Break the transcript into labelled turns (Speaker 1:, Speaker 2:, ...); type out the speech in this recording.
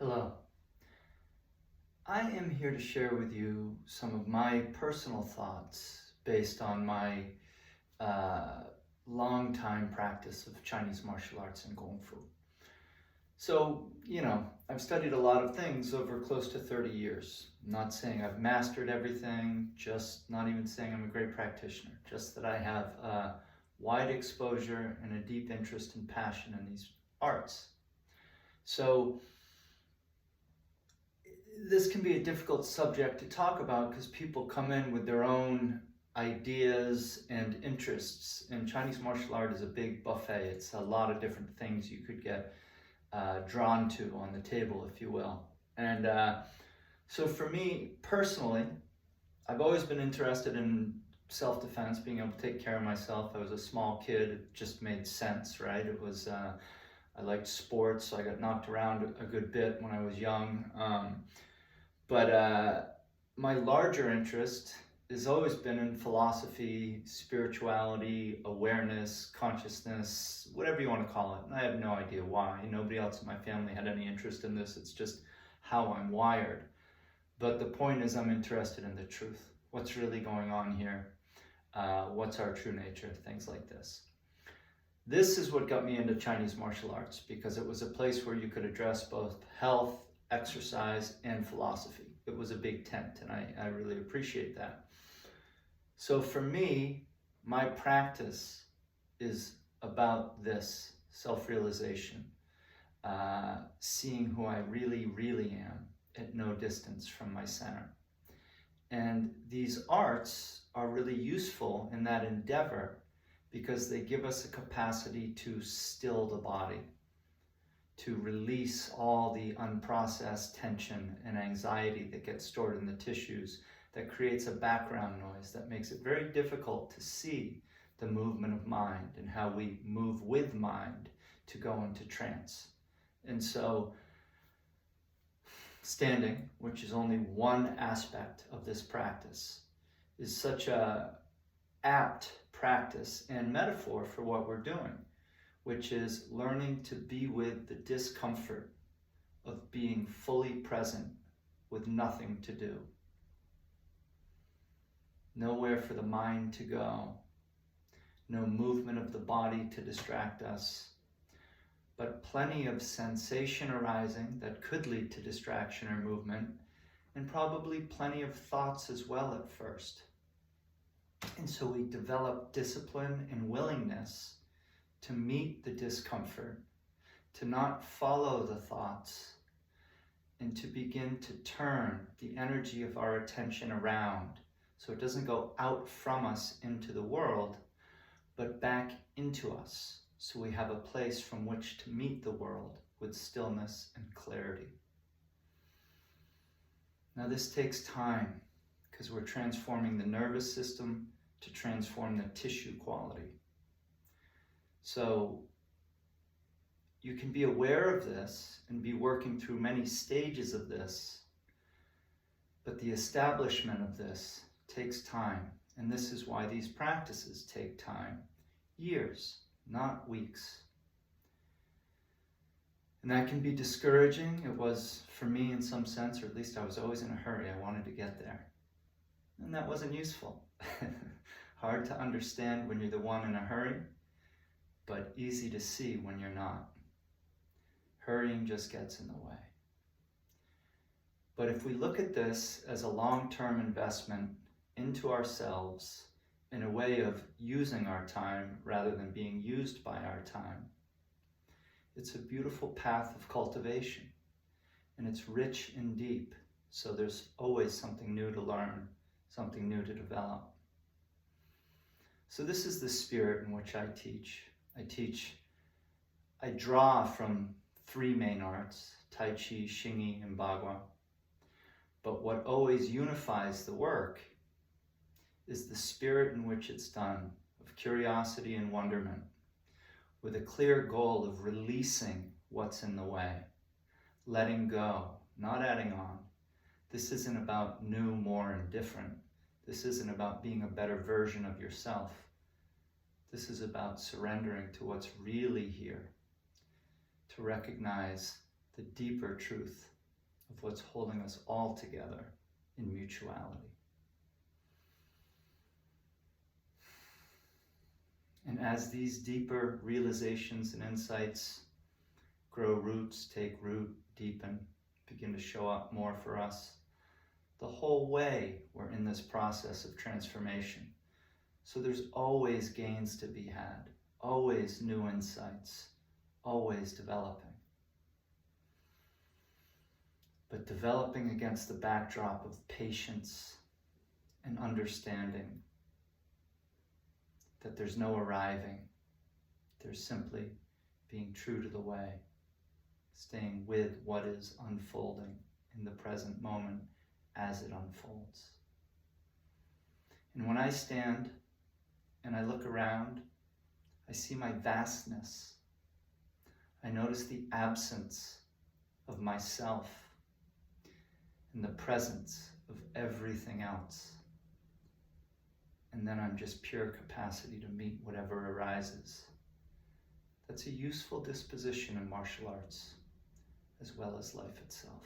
Speaker 1: Hello. I am here to share with you some of my personal thoughts based on my uh, long time practice of Chinese martial arts and Kung Fu. So, I've studied a lot of things over close to 30 years. I'm not saying I've mastered everything, just not even saying I'm a great practitioner, just that I have a wide exposure and a deep interest and passion in these arts. So, this can be a difficult subject to talk about because people come in with their own ideas and interests. And Chinese martial art is a big buffet. It's a lot of different things you could get drawn to on the table, if you will. And so for me personally, I've always been interested in self-defense, being able to take care of myself. I was a small kid. It just made sense, right? It was, I liked sports, so I got knocked around a good bit when I was young. But my larger interest has always been in philosophy, spirituality, awareness, consciousness, whatever you want to call it. And I have no idea why. Nobody else in my family had any interest in this. It's just how I'm wired. But the point is I'm interested in the truth. What's really going on here? What's our true nature? Things like this. This is what got me into Chinese martial arts because it was a place where you could address both health, exercise, and philosophy. It was a big tent, and I really appreciate that. So for me, my practice is about this self-realization, seeing who I really, really am at no distance from my center. And these arts are really useful in that endeavor because they give us a capacity to still the body, to release all the unprocessed tension and anxiety that gets stored in the tissues, that creates a background noise that makes it very difficult to see the movement of mind and how we move with mind to go into trance. And so standing, which is only one aspect of this practice, is such a apt practice and metaphor for what we're doing, which is learning to be with the discomfort of being fully present with nothing to do. Nowhere for the mind to go, no movement of the body to distract us, but plenty of sensation arising that could lead to distraction or movement, and probably plenty of thoughts as well at first. And so we develop discipline and willingness to meet the discomfort, to not follow the thoughts, and to begin to turn the energy of our attention around so it doesn't go out from us into the world, but back into us, so we have a place from which to meet the world with stillness and clarity. Now this takes time because we're transforming the nervous system to transform the tissue quality. So you can be aware of this and be working through many stages of this, but the establishment of this takes time. And this is why these practices take time, years, not weeks. And that can be discouraging. It was for me in some sense, or at least I was always in a hurry. I wanted to get there. And that wasn't useful. Hard to understand when you're the one in a hurry, but easy to see when you're not. Hurrying just gets in the way. But if we look at this as a long-term investment into ourselves in a way of using our time rather than being used by our time, it's a beautiful path of cultivation, and it's rich and deep, so there's always something new to learn, something new to develop. So this is the spirit in which I teach. I draw from three main arts, Taiji, Xingyi, and Bagua. But what always unifies the work is the spirit in which it's done, of curiosity and wonderment, with a clear goal of releasing what's in the way, letting go, not adding on. This isn't about new, more, and different. This isn't about being a better version of yourself. This is about surrendering to what's really here, to recognize the deeper truth of what's holding us all together in mutuality. And as these deeper realizations and insights grow roots, take root, deepen, begin to show up more for us, the whole way we're in this process of transformation. So there's always gains to be had, always new insights, always developing. But developing against the backdrop of patience and understanding that there's no arriving, there's simply being true to the way, staying with what is unfolding in the present moment as it unfolds. And when I stand and I look around, I see my vastness. I notice the absence of myself and the presence of everything else. And then I'm just pure capacity to meet whatever arises. That's a useful disposition in martial arts, as well as life itself.